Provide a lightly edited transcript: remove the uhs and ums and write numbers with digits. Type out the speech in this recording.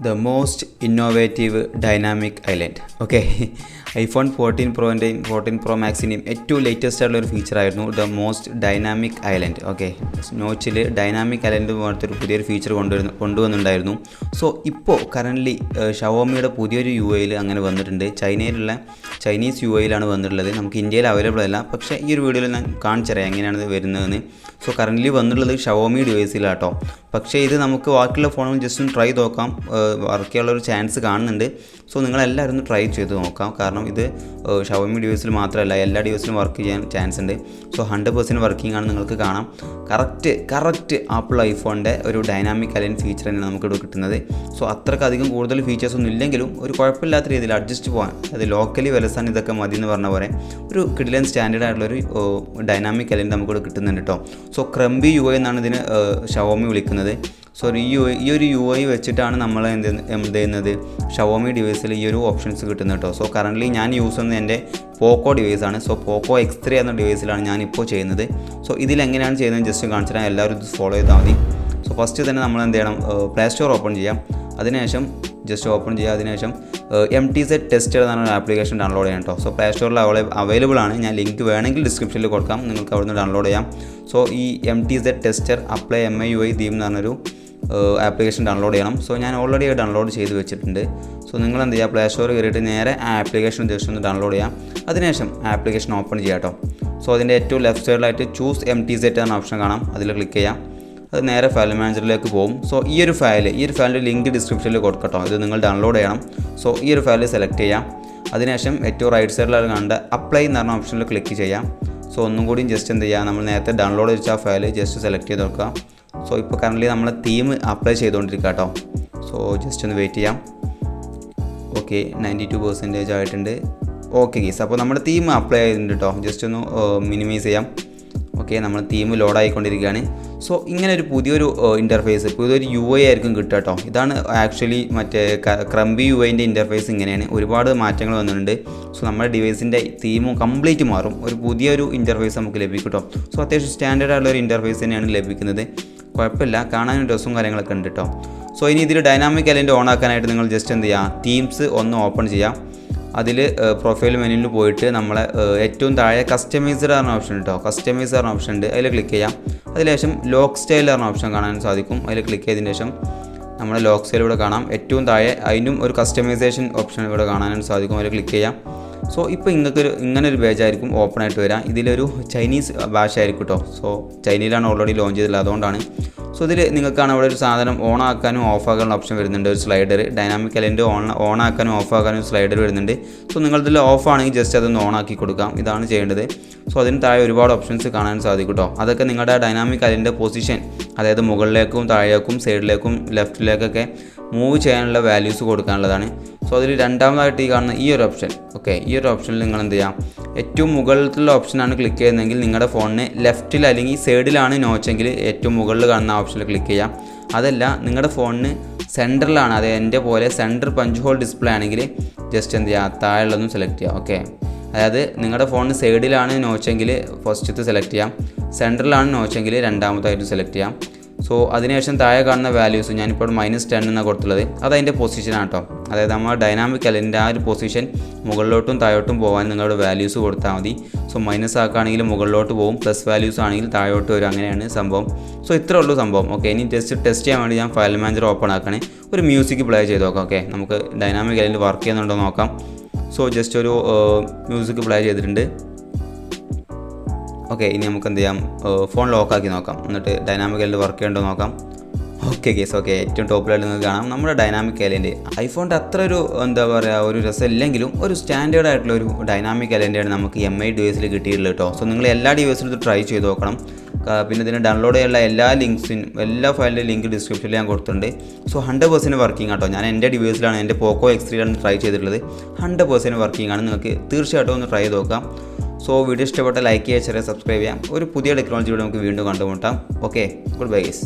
the most innovative dynamic island. Okay. iPhone 14 പ്രോൻ്റെയും 14 Pro മാക്സിൻ്റെയും ഏറ്റവും latest ആയിട്ടുള്ള ഒരു ഫീച്ചർ ആയിരുന്നു the most dynamic island. Okay, നോച്ചിൽ ഡൈനാമിക് ഐലൻഡ് പോലത്തെ പുതിയൊരു ഫീച്ചർ കൊണ്ടുവന്നുണ്ടായിരുന്നു. സോ ഇപ്പോൾ കറൻ്റ്ലി ഷവോമിയുടെ പുതിയൊരു UI അങ്ങനെ വന്നിട്ടുണ്ട്. ചൈനീസ് UI വന്നിട്ടുള്ളത്. നമുക്ക് ഇന്ത്യയിൽ അവൈലബിൾ അല്ല, പക്ഷേ ഈ ഒരു വീഡിയോയിൽ ഞാൻ കാണിച്ചുതരാം എങ്ങനെയാണ് വരുന്നതെന്ന്. സോ കറൻ്റ്ലി വന്നിട്ടുള്ളത് ഷവോമി ഡിവൈസിലാട്ടോ. പക്ഷേ ഇത് നമുക്ക് ബാക്കിയുള്ള ഫോണുകൾ ജസ്റ്റ് ഒന്ന് ട്രൈ നോക്കാം, വർക്ക് ചെയ്യാനുള്ളൊരു ചാൻസ് കാണുന്നുണ്ട്. സോ നിങ്ങളെല്ലാവരും ഒന്ന് ട്രൈ ചെയ്ത് നോക്കാം. കാരണം ഇത് ഷവോമി ഡിവൈസിൽ മാത്രമല്ല, എല്ലാ ഡിവൈസിലും വർക്ക് ചെയ്യാൻ ചാൻസ് ഉണ്ട്. സോ 100% വർക്കിംഗ് ആണ്, നിങ്ങൾക്ക് കാണാം. കറക്റ്റ് ആപ്പിൾ ഐഫോണിൻ്റെ ഒരു ഡൈനാമിക് ഐലൻഡ് ഫീച്ചർ തന്നെയാണ് നമുക്കിവിടെ കിട്ടുന്നത്. സോ അത്രയ്ക്കധികം കൂടുതൽ ഫീച്ചേഴ്സൊന്നും ഇല്ലെങ്കിലും ഒരു കുഴപ്പമില്ലാത്ത രീതിയിൽ അഡ്ജസ്റ്റ് പോകാൻ, അത് ലോക്കലി വിലസാൻ ഇതൊക്കെ മതി എന്ന് പറഞ്ഞ പോലെ ഒരു കിഡിലൻ സ്റ്റാൻഡേർഡ് ആയിട്ടുള്ളൊരു ഡൈനാമിക് ഐലൻഡ് നമുക്കിവിടെ കിട്ടുന്നുണ്ട് കേട്ടോ. സോ ക്രംബി UI എന്നാണ് ഇതിന് ഷവോമി വിളിക്കുന്നത്. സോ ഈ ഒരു UI വെച്ചിട്ടാണ് നമ്മൾ എന്ത് ചെയ്യുന്നത്, ഷവോമി ഡിവൈസിൽ ഈ ഒരു ഓപ്ഷൻസ് കിട്ടുന്നത് കേട്ടോ. സോ കറൻ്റ്ലി ഞാൻ യൂസ് ചെയ്യുന്നത് എൻ്റെ പോക്കോ ഡിവൈസാണ്. സോ പോക്കോ X3 എന്ന ഡിവൈസിലാണ് ഞാനിപ്പോൾ ചെയ്യുന്നത്. സോ ഇതിലെങ്ങനെയാണ് ചെയ്യുന്നത് ജസ്റ്റ് കാണിച്ചിട്ട് എല്ലാവരും ഇത് ഫോളോ ചെയ്താൽ മതി. സോ ഫസ്റ്റ് തന്നെ നമ്മൾ എന്ത് ചെയ്യണം, പ്ലേ സ്റ്റോർ ഓപ്പൺ ചെയ്യാം. അതിനുശേഷം ജസ്റ്റ് ഓപ്പൺ ചെയ്യുക. അതിനുശേഷം MTZ ടെസ്റ്റർ എന്നാണ് ഒരു ആപ്ലിക്കേഷൻ ഡൗൺലോഡ് ചെയ്യാം കേട്ടോ. സോ പ്ലേ സ്റ്റോറിൽ അവൈലബിൾ ആണ്. ഞാൻ ലിങ്ക് വേണമെങ്കിൽ ഡിസ്ക്രിപ്ഷനിൽ കൊടുക്കാം, നിങ്ങൾക്ക് അവിടുന്ന് ഡൗൺലോഡ് ചെയ്യാം. സോ ഈ MTZ tester apply MIUI theme എന്ന് പറഞ്ഞൊരു ആപ്ലിക്കേഷൻ ഡൗൺലോഡ് ചെയ്യണം. സോ ഞാൻ ഓൾറെഡി ഡൗൺലോഡ് ചെയ്ത് വെച്ചിട്ടുണ്ട്. സോ നിങ്ങൾ എന്ത് ചെയ്യുക, പ്ലേ സ്റ്റോർ കയറിയിട്ട് നേരെ ആ ആപ്ലിക്കേഷൻ ജസ്റ്റ് ഒന്ന് ഡൗൺലോഡ് ചെയ്യാം. അതിനുശേഷം ആപ്ലിക്കേഷൻ ഓപ്പൺ ചെയ്യാം കേട്ടോ. സോ അതിൻ്റെ ഏറ്റവും ലെഫ്റ്റ് സൈഡിലായിട്ട് ചൂസ് MTZ എന്ന ഓപ്ഷൻ കാണാം, അതിൽ ക്ലിക്ക് ചെയ്യാം. അത് നേരെ ഫയൽ മാനേജറിലേക്ക് പോകും. സോ ഈ ഒരു ഫയലിൻ്റെ ലിങ്ക് ഡിസ്ക്രിപ്ഷനിൽ കൊടുക്കട്ടോ, ഇത് നിങ്ങൾ ഡൗൺലോഡ് ചെയ്യണം. സോ ഈ ഒരു ഫയൽ സെലക്ട് ചെയ്യാം. അതിനുശേഷം ഏറ്റവും റൈറ്റ് സൈഡിലാണ് കണ്ട അപ്ലൈ എന്ന് പറഞ്ഞ ഓപ്ഷനിൽ ക്ലിക്ക് ചെയ്യാം. സോ ഒന്നും കൂടി ജസ്റ്റ് എന്ത് ചെയ്യുക, നമ്മൾ നേരത്തെ ഡൗൺലോഡ് ചെയ്ത ആ ഫയൽ ജസ്റ്റ് സെലക്ട് ചെയ്ത് നോക്കുക. സോ ഇപ്പോൾ കറൻ്റ്ലി നമ്മളെ തീം അപ്ലൈ ചെയ്തുകൊണ്ടിരിക്കുക കേട്ടോ. സോ ജസ്റ്റ് ഒന്ന് വെയിറ്റ് ചെയ്യാം. ഓക്കെ, 92% ആയിട്ടുണ്ട്. ഓക്കെ ഗീസ്, അപ്പോൾ നമ്മുടെ തീം അപ്ലൈ ചെയ്തിട്ടുണ്ട് കേട്ടോ. ജസ്റ്റ് ഒന്ന് മിനിമൈസ് ചെയ്യാം. ഓക്കെ, നമ്മൾ തീം ലോഡായിക്കൊണ്ടിരിക്കുകയാണ്. സോ ഇങ്ങനെ ഒരു പുതിയൊരു ഇൻ്റർഫേസ്, പുതിയൊരു UI ആയിരിക്കും കിട്ടുക കേട്ടോ. ഇതാണ് ആക്ച്വലി മറ്റേ ക്രംബി UIൻ്റെ ഇൻ്റർഫേസ് ഇങ്ങനെയാണ്. ഒരുപാട് മാറ്റങ്ങൾ വന്നിട്ടുണ്ട്. സോ നമ്മുടെ ഡിവൈസിൻ്റെ തീമും കംപ്ലീറ്റ് മാറും, ഒരു പുതിയൊരു ഇൻ്റർഫേസ് നമുക്ക് ലഭിക്കും കേട്ടോ. സോ അത്യാവശ്യം സ്റ്റാൻഡേർഡ് ആയിട്ടുള്ള ഒരു ഇൻ്റർഫേസ് തന്നെയാണ് ലഭിക്കുന്നത്. കുഴപ്പമില്ല, കാണാനും ഡ്രസ്സും കാര്യങ്ങളൊക്കെ ഉണ്ട് കേട്ടോ. സോ ഇനി ഇതിൽ ഡൈനാമിക് ഐലൻഡ് ഓൺ ആക്കാനായിട്ട് നിങ്ങൾ ജസ്റ്റ് എന്ത് ചെയ്യുക, തീംസ് ഒന്ന് ഓപ്പൺ ചെയ്യാം. അതിൽ പ്രൊഫൈൽ മെനുവിൽ പോയിട്ട് നമ്മളെ ഏറ്റവും താഴെ കസ്റ്റമൈസർ പറഞ്ഞ ഓപ്ഷൻ കേട്ടോ, കസ്റ്റമൈസർ പറഞ്ഞ ഓപ്ഷൻ ഉണ്ട്, അതിൽ ക്ലിക്ക് ചെയ്യാം. അതിനുശേഷം ലോക്ക് സ്റ്റൈൽ പറഞ്ഞ ഓപ്ഷൻ കാണാൻ സാധിക്കും, അതിൽ ക്ലിക്ക് ചെയ്തതിന് ശേഷം നമ്മുടെ ലോക്ക് സ്റ്റൈൽ ഇവിടെ കാണാം. ഏറ്റവും താഴെ അതിനും ഒരു കസ്റ്റമൈസേഷൻ ഓപ്ഷൻ ഇവിടെ കാണാനും സാധിക്കും, അതിൽ ക്ലിക്ക് ചെയ്യാം. സോ ഇപ്പോൾ ഇങ്ങനൊരു പേജായിരിക്കും ഓപ്പൺ ആയിട്ട് വരാം. ഇതിലൊരു ചൈനീസ് ഭാഷ ആയിരിക്കും കേട്ടോ. സോ ചൈനയിലാണ് ഓൾറെഡി ലോഞ്ച് ചെയ്തിട്ടുള്ളത്, അതുകൊണ്ടാണ്. സോ ഇതിൽ നിങ്ങൾക്കാണ് അവിടെ ഒരു സാധനം ഓൺ ആക്കാനും ഓഫ് ആക്കാനുള്ള ഓപ്ഷൻ വരുന്നുണ്ട്, ഒരു സ്ലൈഡർ. ഡൈനാമിക് ഐലൻഡ് ഓൺ ആക്കാനും ഓഫ് ആക്കാനും ഒരു സ്ലൈഡർ വരുന്നുണ്ട്. സോ നിങ്ങളിതിൽ ഓഫ് ആണെങ്കിൽ ജസ്റ്റ് അതൊന്ന് ഓൺ ആക്കി കൊടുക്കാം, ഇതാണ് ചെയ്യേണ്ടത്. സോ അതിന് താഴെ ഒരുപാട് ഓപ്ഷൻസ് കാണാൻ സാധിക്കും കേട്ടോ. അതൊക്കെ നിങ്ങളുടെ ഡൈനാമിക് ഐലൻഡ് പൊസിഷൻ, അതായത് മുകളിലേക്കും താഴേക്കും സൈഡിലേക്കും ലെഫ്റ്റിലേക്കൊക്കെ മൂവ് ചെയ്യാനുള്ള വാല്യൂസ് കൊടുക്കാനുള്ളതാണ്. സോ അതിൽ രണ്ടാമതായിട്ട് ഈ കാണുന്ന ഈ ഒരു ഓപ്ഷൻ, ഓക്കെ, ഈ ഒരു ഓപ്ഷനിൽ നിങ്ങൾ എന്ത് ചെയ്യാം, ഏറ്റവും മുകളിലുള്ള ഓപ്ഷനാണ് ക്ലിക്ക് ചെയ്യുന്നതെങ്കിൽ നിങ്ങളുടെ ഫോണിന് ലെഫ്റ്റിൽ അല്ലെങ്കിൽ സൈഡിലാണ് നോച്ചെങ്കിൽ ഏറ്റവും മുകളിൽ കാണുന്ന ഓപ്ഷനിൽ ക്ലിക്ക് ചെയ്യാം. അതല്ല നിങ്ങളുടെ ഫോണിന് സെൻറ്ററിലാണ്, അതായത് എൻ്റെ പോലെ സെൻറ്റർ പഞ്ച് ഹോൾ ഡിസ്പ്ലേ ആണെങ്കിൽ ജസ്റ്റ് എന്ത് ചെയ്യുക, താഴെയുള്ളതും സെലക്ട് ചെയ്യാം. ഓക്കെ, അതായത് നിങ്ങളുടെ ഫോണിന് സൈഡിലാണ് നോച്ചെങ്കിൽ ഫസ്റ്റത്തെ സെലക്ട് ചെയ്യാം, സെൻറ്ററിലാണ് നോച്ചെങ്കിൽ രണ്ടാമതായിട്ട് സെലക്ട് ചെയ്യാം. സോ അതിനുശേഷം താഴെ കാണുന്ന വാല്യൂസ് ഞാനിപ്പോൾ -10 എന്നാണ് കൊടുത്തുള്ളത്, അതതിൻ്റെ പൊസിഷനാണ് കേട്ടോ. അതായത് നമ്മൾ ഡൈനാമിക് ഐലൻഡിൻ്റെ ആ ഒരു പൊസിഷൻ മുകളിലോട്ടും താഴോട്ടും പോകാൻ നിങ്ങളുടെ വാല്യൂസ് കൊടുത്താൽ മതി. സോ മൈനസ് ആക്കുകയാണെങ്കിൽ മുകളിലോട്ട് പോകും, പ്ലസ് വാല്യൂസ് ആണെങ്കിൽ താഴോട്ട് വരും, അങ്ങനെയാണ് സംഭവം. സോ ഇത്രേ ഉള്ളൂ സംഭവം. ഓക്കെ, ഇനി ടെസ്റ്റ് ചെയ്യാൻ വേണ്ടി ഞാൻ ഫയൽ മാനേജർ ഓപ്പൺ ആക്കണേ, ഒരു മ്യൂസിക് പ്ലേ ചെയ്ത് നോക്കാം. ഓക്കെ, നമുക്ക് ഡൈനാമിക് ഐലൻഡ് വർക്ക് ചെയ്യുന്നുണ്ടോ നോക്കാം. സോ ജസ്റ്റ് ഒരു മ്യൂസിക് പ്ലേ ചെയ്തിട്ടുണ്ട്. ഓക്കെ, ഇനി നമുക്ക് എന്ത് ചെയ്യാം, ഫോൺ ലോക്കാക്കി നോക്കാം, എന്നിട്ട് ഡൈനാമിക് ഐലൻഡ് വർക്ക് ചെയ്യണ്ടോ നോക്കാം. ഓക്കെ കേസ്, ഓക്കെ, ഏറ്റവും ടോപ്പിലായിട്ട് നിങ്ങൾക്ക് കാണാം നമ്മുടെ ഡൈനാമിക് ഐലൻഡ്. ഐഫോണിൻ്റെ അത്ര ഒരു എന്താ പറയുക, ഒരു രസമില്ലെങ്കിലും ഒരു സ്റ്റാൻഡേർഡ് ആയിട്ടുള്ള ഒരു ഡൈനാമിക് ഐലൻഡാണ് നമുക്ക് MI ഡിവൈസിൽ കിട്ടിയിട്ടുള്ളത് കേട്ടോ. സോ നിങ്ങൾ എല്ലാ ഡിവൈസിലും ഇത് ട്രൈ ചെയ്ത് നോക്കണം. പിന്നെ ഇതിന് ഡൗൺലോഡ് ചെയ്യാനുള്ള എല്ലാ ഫയലിൻ്റെ ലിങ്ക് ഡിസ്ക്രിപ്ഷനിൽ ഞാൻ കൊടുത്തിട്ടുണ്ട്. സോ 100% വർക്കിംഗ് ആട്ടോ. ഞാൻ എൻ്റെ ഡിവൈസിലാണ്, എൻ്റെ പോക്കോ X3 ട്രൈ ചെയ്തിട്ടുള്ളത്. 100% വർക്കിംഗ് ആണ്. നിങ്ങൾക്ക് തീർച്ചയായിട്ടും ഒന്ന് ട്രൈ ചെയ്ത് നോക്കാം. സോ വീഡിയോ ഇഷ്ടപ്പെട്ട ലൈക്ക് ചെയ്യുക, സബ്സ്ക്രൈബ് ചെയ്യാം. ഒരു പുതിയ ടെക്നോളജിയോടെ നമുക്ക് വീണ്ടും കണ്ടുമുട്ടാം. Okay, good bye guys.